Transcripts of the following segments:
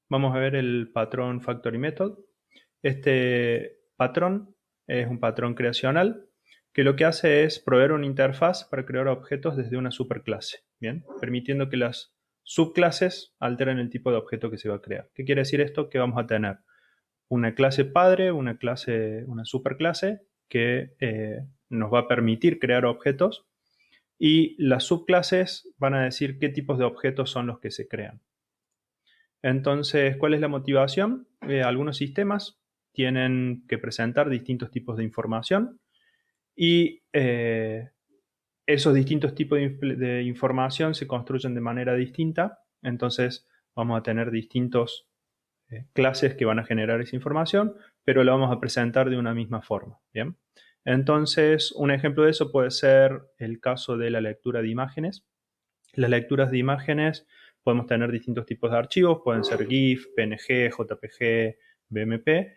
vamos a ver el patrón Factory Method. Este patrón es un patrón creacional que lo que hace es proveer una interfaz para crear objetos desde una superclase, ¿bien? Permitiendo que las subclases alteren el tipo de objeto que se va a crear. ¿Qué quiere decir esto? Que vamos a tener una clase padre, una superclase que nos va a permitir crear objetos y las subclases van a decir qué tipos de objetos son los que se crean. Entonces, ¿cuál es la motivación? Algunos sistemas tienen que presentar distintos tipos de información y esos distintos tipos de información se construyen de manera distinta. Entonces, vamos a tener distintos clases que van a generar esa información, pero la vamos a presentar de una misma forma. ¿Bien? Entonces, un ejemplo de eso puede ser el caso de la lectura de imágenes. Las lecturas de imágenes podemos tener distintos tipos de archivos, pueden ser GIF, PNG, JPG, BMP,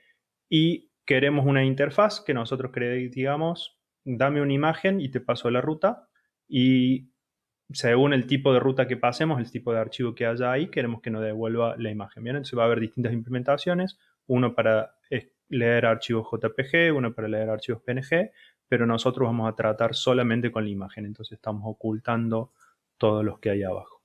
y queremos una interfaz que nosotros digamos, dame una imagen y te paso la ruta, y según el tipo de ruta que pasemos, el tipo de archivo que haya ahí, queremos que nos devuelva la imagen. ¿Bien? Entonces va a haber distintas implementaciones, uno para leer archivos JPG, uno para leer archivos PNG, pero nosotros vamos a tratar solamente con la imagen, entonces estamos ocultando todos los que hay abajo.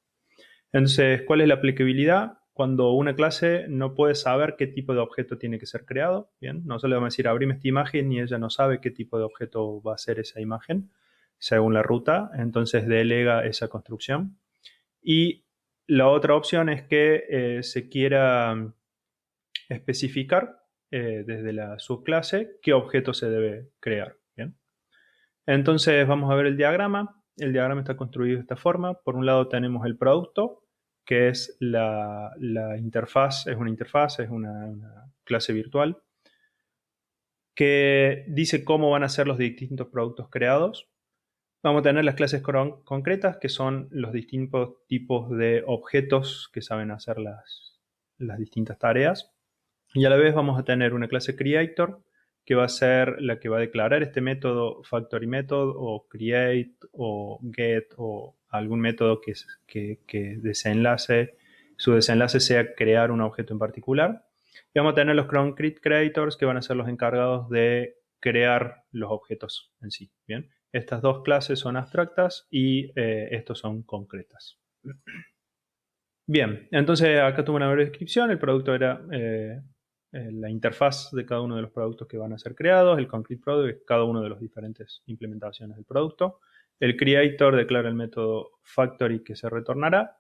Entonces, ¿cuál es la aplicabilidad? Cuando una clase no puede saber qué tipo de objeto tiene que ser creado, ¿bien? Nosotros le vamos a decir, abrime esta imagen y ella no sabe qué tipo de objeto va a ser esa imagen según la ruta, entonces delega esa construcción. Y la otra opción es que se quiera especificar desde la subclase qué objeto se debe crear, ¿bien? Entonces vamos a ver el diagrama. El diagrama está construido de esta forma. Por un lado tenemos el producto, que es la interfaz, es una clase virtual, que dice cómo van a ser los distintos productos creados. Vamos a tener las clases concretas, que son los distintos tipos de objetos que saben hacer las distintas tareas. Y a la vez vamos a tener una clase creator, que va a ser la que va a declarar este método factory method o create o get o algún método que desenlace, su desenlace sea crear un objeto en particular. Y vamos a tener los concrete creators, que van a ser los encargados de crear los objetos en sí. Bien, estas dos clases son abstractas y estos son concretas. Bien, entonces acá tuve una breve descripción. El producto era la interfaz de cada uno de los productos que van a ser creados. El concrete product es cada uno de las diferentes implementaciones del producto. El creator declara el método factory que se retornará.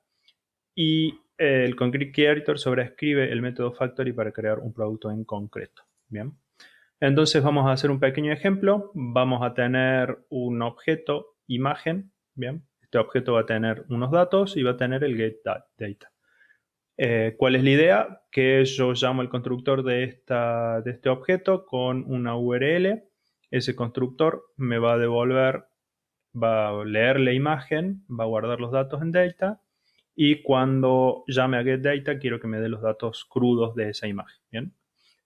Y el concrete creator sobrescribe el método factory para crear un producto en concreto. Bien, entonces vamos a hacer un pequeño ejemplo. Vamos a tener un objeto imagen. Bien, este objeto va a tener unos datos y va a tener el get data. ¿Cuál es la idea? Que yo llamo al constructor de este objeto con una URL. Ese constructor me va a devolver, va a leer la imagen, va a guardar los datos en data, y cuando llame a getData quiero que me dé los datos crudos de esa imagen. ¿Bien?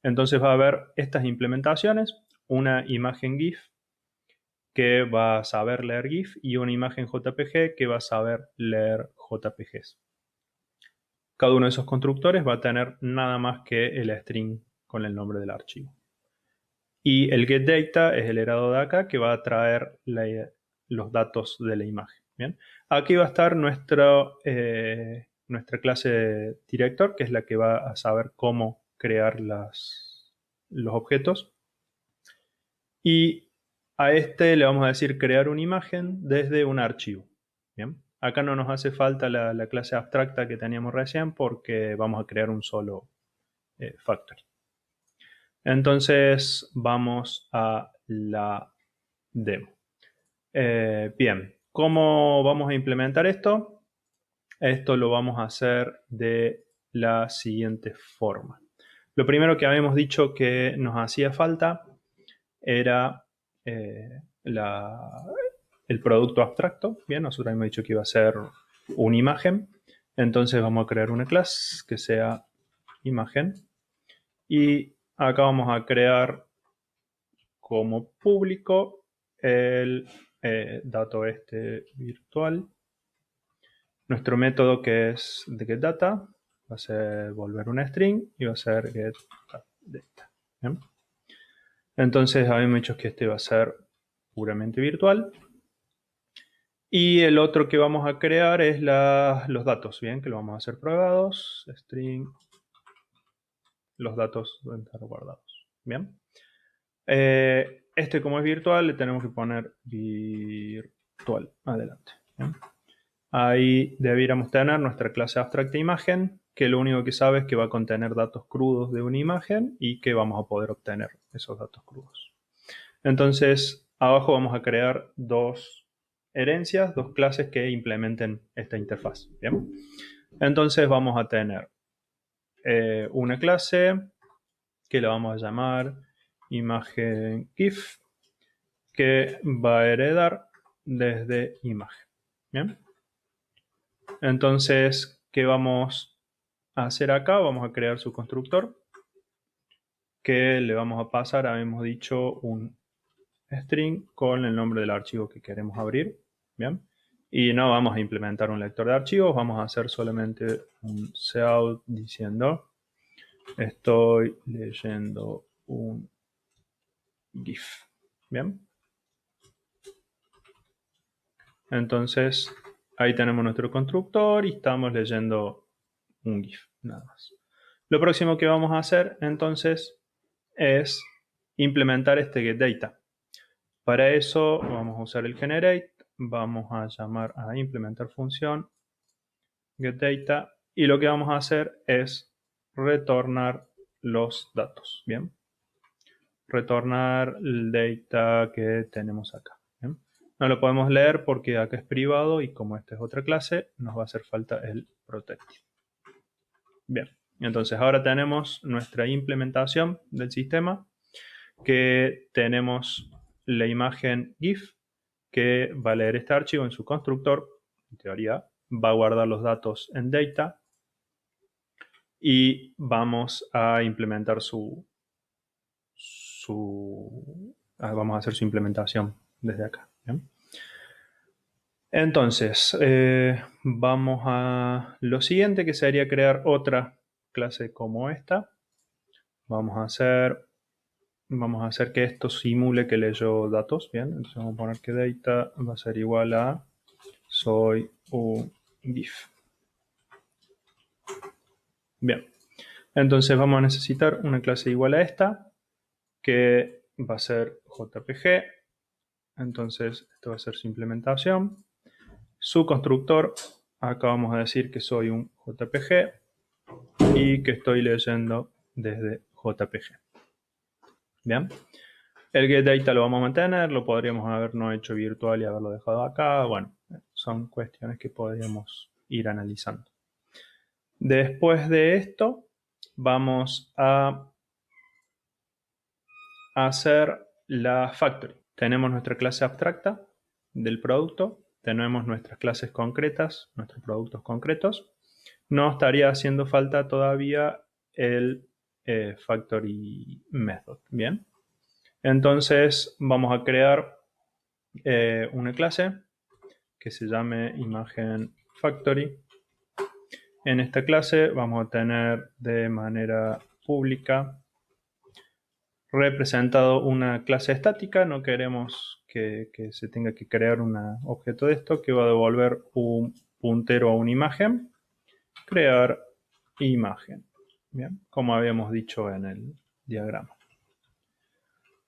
Entonces va a haber estas implementaciones, una imagen GIF que va a saber leer GIF y una imagen JPG que va a saber leer JPGs. Cada uno de esos constructores va a tener nada más que el string con el nombre del archivo. Y el getData es el herado de acá, que va a traer los datos de la imagen. ¿Bien? Aquí va a estar nuestra clase director, que es la que va a saber cómo crear los objetos. Y a este le vamos a decir crear una imagen desde un archivo. ¿Bien? Acá no nos hace falta la clase abstracta que teníamos recién, porque vamos a crear un solo factory. Entonces vamos a la demo. Bien, ¿cómo vamos a implementar esto? Esto lo vamos a hacer de la siguiente forma. Lo primero que habíamos dicho que nos hacía falta era el producto abstracto. Bien, nosotros habíamos dicho que iba a ser una imagen. Entonces vamos a crear una clase que sea imagen. Y acá vamos a crear como público el dato virtual. Nuestro método que es de getData. va a ser volver una string y va a ser getData. ¿Bien? Entonces habíamos dicho que este va a ser puramente virtual. Y el otro que vamos a crear es los datos, ¿bien? Que lo vamos a hacer probados, string, los datos deben estar guardados, ¿bien? Este como es virtual le tenemos que poner virtual, adelante, ¿bien? Ahí debiéramos tener nuestra clase abstracta imagen, que lo único que sabe es que va a contener datos crudos de una imagen y que vamos a poder obtener esos datos crudos. Entonces, abajo vamos a crear dos herencias, dos clases que implementen esta interfaz. ¿Bien? Entonces vamos a tener una clase que la vamos a llamar imagen GIF, que va a heredar desde imagen. ¿Bien? Entonces, ¿qué vamos a hacer acá? Vamos a crear su constructor, que le vamos a pasar, habíamos dicho, un string con el nombre del archivo que queremos abrir. Bien. Y no vamos a implementar un lector de archivos, vamos a hacer solamente un cout diciendo estoy leyendo un GIF. Bien. Entonces ahí tenemos nuestro constructor y estamos leyendo un GIF, nada más. Lo próximo que vamos a hacer entonces es implementar este getData. Para eso vamos a usar el generate, vamos a llamar a implementar función getData y lo que vamos a hacer es retornar los datos, ¿bien? Retornar el data que tenemos acá, ¿bien? No lo podemos leer porque acá es privado y como esta es otra clase, nos va a hacer falta el protected. Bien, entonces ahora tenemos nuestra implementación del sistema, que tenemos la imagen GIF, que va a leer este archivo en su constructor, en teoría va a guardar los datos en data y vamos a implementar vamos a hacer su implementación desde acá. ¿Bien? Entonces, vamos a lo siguiente, que sería crear otra clase como esta. Vamos a hacer que esto simule que leyó datos. Bien, entonces vamos a poner que data va a ser igual a soy un GIF. Bien, entonces vamos a necesitar una clase igual a esta, que va a ser JPG. Entonces esto va a ser su implementación. Su constructor, acá vamos a decir que soy un JPG y que estoy leyendo desde JPG. Bien. El getData lo vamos a mantener, lo podríamos haber no hecho virtual y haberlo dejado acá. Bueno, son cuestiones que podríamos ir analizando. Después de esto, vamos a hacer la factory. Tenemos nuestra clase abstracta del producto, tenemos nuestras clases concretas, nuestros productos concretos. No estaría haciendo falta todavía el factory method. Bien. Entonces vamos a crear una clase que se llame imagen factory. En esta clase vamos a tener de manera pública representado una clase estática. No queremos que se tenga que crear un objeto de esto que va a devolver un puntero a una imagen. Crear imagen. Bien, como habíamos dicho en el diagrama.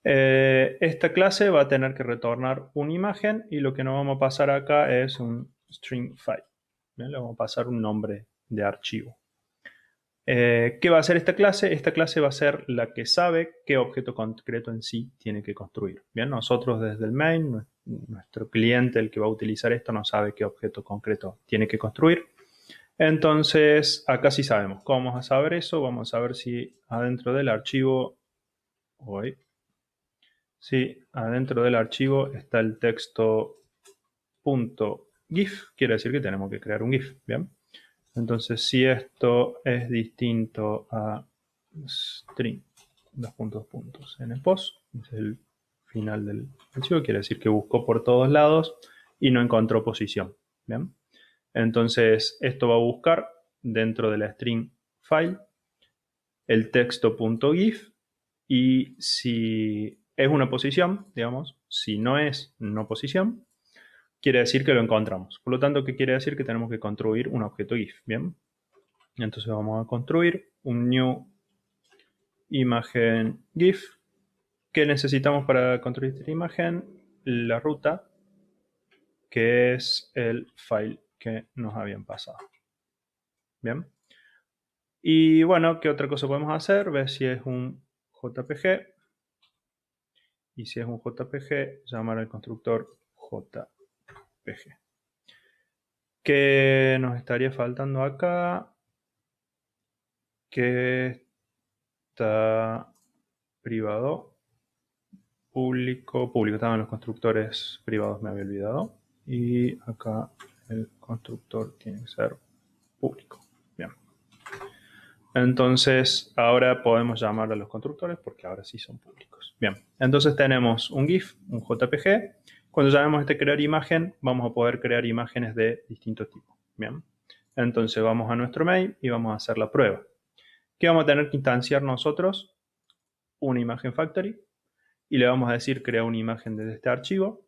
Esta clase va a tener que retornar una imagen y lo que nos vamos a pasar acá es un string file. Bien, le vamos a pasar un nombre de archivo. ¿Qué va a hacer esta clase? Esta clase va a ser la que sabe qué objeto concreto en sí tiene que construir. Bien, nosotros desde el main, nuestro cliente, el que va a utilizar esto, no sabe qué objeto concreto tiene que construir. Entonces, acá sí sabemos. ¿Cómo vamos a saber eso? Vamos a ver si adentro del archivo, adentro del archivo está el texto .gif, quiere decir que tenemos que crear un GIF. Bien. Entonces, si esto es distinto a string, puntos en el post, es el final del archivo, quiere decir que buscó por todos lados y no encontró posición. Bien. Entonces, esto va a buscar dentro de la string file el texto.gif y si es una posición, digamos, si no es no posición, quiere decir que lo encontramos. Por lo tanto, ¿qué quiere decir? Que tenemos que construir un objeto GIF, ¿bien? Entonces vamos a construir un new imagen GIF. ¿Qué necesitamos para construir esta imagen? La ruta, que es el file que nos habían pasado. ¿Bien? Y bueno, ¿qué otra cosa podemos hacer? Ver si es un JPG. Y si es un JPG, llamar al constructor JPG. ¿Qué nos estaría faltando acá? Que está privado, público, estaban los constructores privados, me había olvidado. Y acá el constructor tiene que ser público. Bien. Entonces, ahora podemos llamar a los constructores porque ahora sí son públicos. Bien. Entonces tenemos un GIF, un JPG. Cuando llamemos este crear imagen, vamos a poder crear imágenes de distintos tipos. Bien. Entonces vamos a nuestro mail y vamos a hacer la prueba. ¿Qué vamos a tener que instanciar nosotros? Una imagen factory y le vamos a decir crear una imagen desde este archivo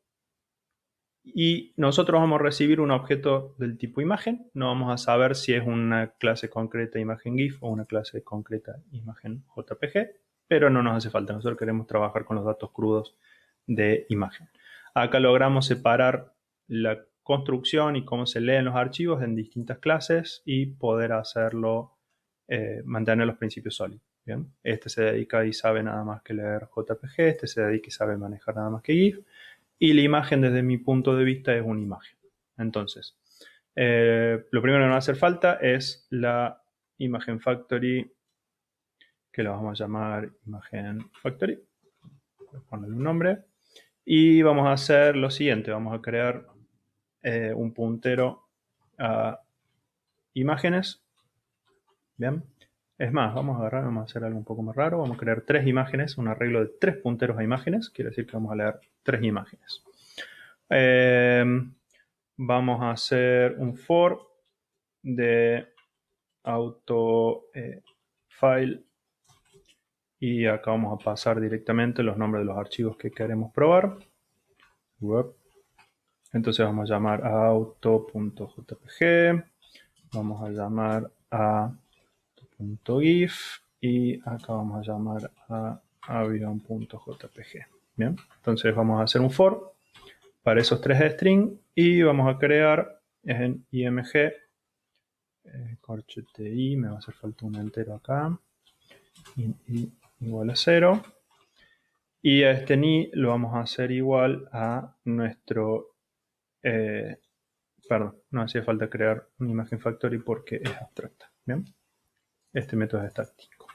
y nosotros vamos a recibir un objeto del tipo imagen. No vamos a saber si es una clase concreta imagen GIF o una clase concreta imagen JPG, pero no nos hace falta. Nosotros queremos trabajar con los datos crudos de imagen. Acá logramos separar la construcción y cómo se leen los archivos en distintas clases y poder hacerlo, mantener los principios sólidos. ¿Bien? Este se dedica y sabe nada más que leer JPG, este se dedica y sabe manejar nada más que GIF, y la imagen desde mi punto de vista es una imagen. Entonces, lo primero que nos va a hacer falta es la imagen factory, que la vamos a llamar imagen factory. Voy a ponerle un nombre. Y vamos a hacer lo siguiente, vamos a crear un puntero a imágenes. Bien. Es más, vamos a hacer algo un poco más raro. Vamos a crear 3 imágenes, un arreglo de 3 punteros a imágenes. Quiere decir que vamos a leer 3 imágenes. Vamos a hacer un for de auto file y acá vamos a pasar directamente los nombres de los archivos que queremos probar. Entonces vamos a llamar a auto.jpg, vamos a llamar a .gif y acá vamos a llamar a avion.jpg. Bien, entonces vamos a hacer un for para esos 3 strings y vamos a crear en img corchete i, me va a hacer falta un entero acá, i igual a 0, y a este ni lo vamos a hacer igual a nuestro, perdón, no hacía falta crear una imagen factory porque es abstracta. Bien, este método es estático.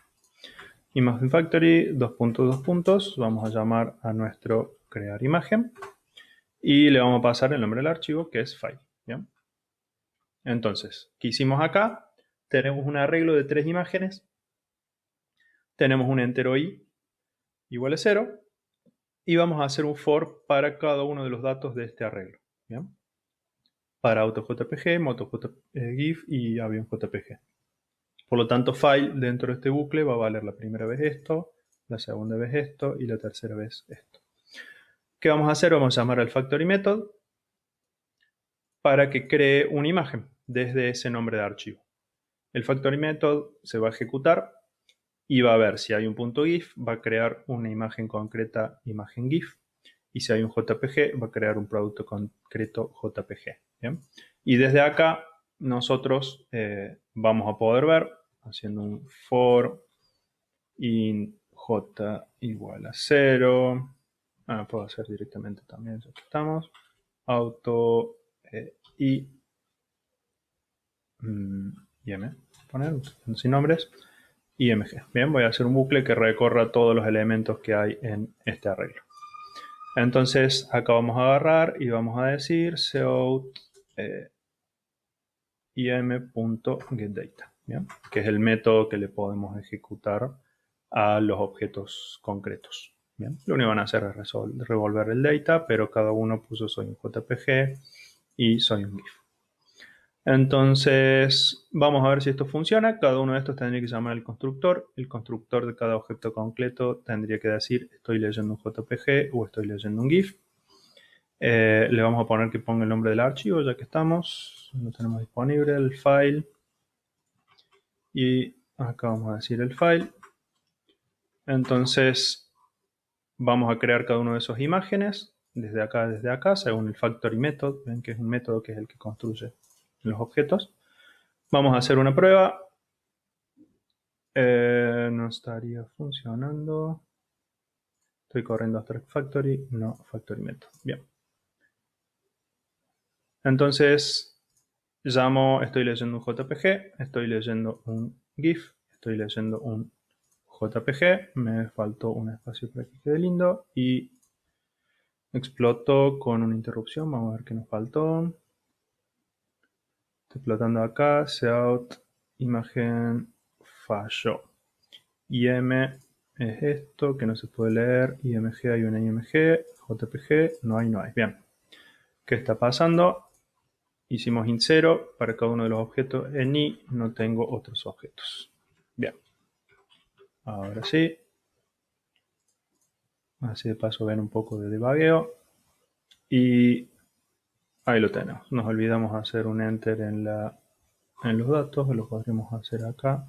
Imagen factory, 2 puntos, vamos a llamar a nuestro crear imagen y le vamos a pasar el nombre del archivo que es file. ¿Bien? Entonces, ¿qué hicimos acá? Tenemos un arreglo de 3 imágenes, tenemos un entero i igual a 0 y vamos a hacer un for para cada uno de los datos de este arreglo. ¿Bien? Para AutoJPG, MotoGIF y AvionJPG. Por lo tanto, file dentro de este bucle va a valer la primera vez esto, la segunda vez esto y la tercera vez esto. ¿Qué vamos a hacer? Vamos a llamar al factory method para que cree una imagen desde ese nombre de archivo. El factory method se va a ejecutar y va a ver si hay un punto GIF, va a crear una imagen concreta, imagen GIF, y si hay un JPG, va a crear un producto concreto JPG. ¿Bien? Y desde acá nosotros vamos a poder ver, haciendo un for in j igual a 0, puedo hacer directamente también, ya que estamos, auto y m, poner sin nombres, img. Bien, voy a hacer un bucle que recorra todos los elementos que hay en este arreglo. Entonces acá vamos a agarrar y vamos a decir cout im.getData, que es el método que le podemos ejecutar a los objetos concretos. ¿Bien? Lo único que van a hacer es revolver el data, pero cada uno puso soy un JPG y soy un GIF. Entonces, vamos a ver si esto funciona. Cada uno de estos tendría que llamar al constructor. El constructor de cada objeto concreto tendría que decir estoy leyendo un JPG o estoy leyendo un GIF. Le vamos a poner que ponga el nombre del archivo, ya que estamos. Lo tenemos disponible, el file. Y acá vamos a decir el file. Entonces, vamos a crear cada uno de esas imágenes. Desde acá, según el factory method. Ven que es un método que es el que construye los objetos. Vamos a hacer una prueba. No estaría funcionando. Estoy corriendo Abstract Factory, no Factory Method. Bien. Entonces, estoy leyendo un JPG, estoy leyendo un GIF, estoy leyendo un JPG. Me faltó un espacio para que quede lindo. Y exploto con una interrupción. Vamos a ver qué nos faltó. Estoy explotando acá. Cout, imagen, falló. IM es esto que no se puede leer. IMG, hay una IMG. JPG, no hay. Bien. ¿Qué está pasando? Hicimos int 0 para cada uno de los objetos. En i no tengo otros objetos. Bien. Ahora sí. Así de paso ven un poco de debugueo. Y ahí lo tenemos. Nos olvidamos hacer un enter en los datos. Lo podremos hacer acá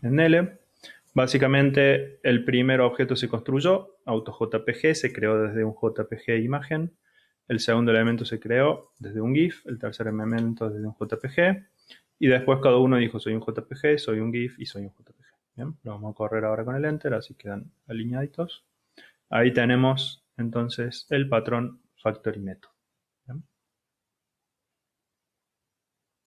en L. Básicamente, el primer objeto se construyó, AutoJPG, se creó desde un JPG imagen. El segundo elemento se creó desde un GIF, el tercer elemento desde un JPG. Y después cada uno dijo, soy un JPG, soy un GIF y soy un JPG. Bien, lo vamos a correr ahora con el Enter, así quedan alineaditos. Ahí tenemos entonces el patrón Factory Method.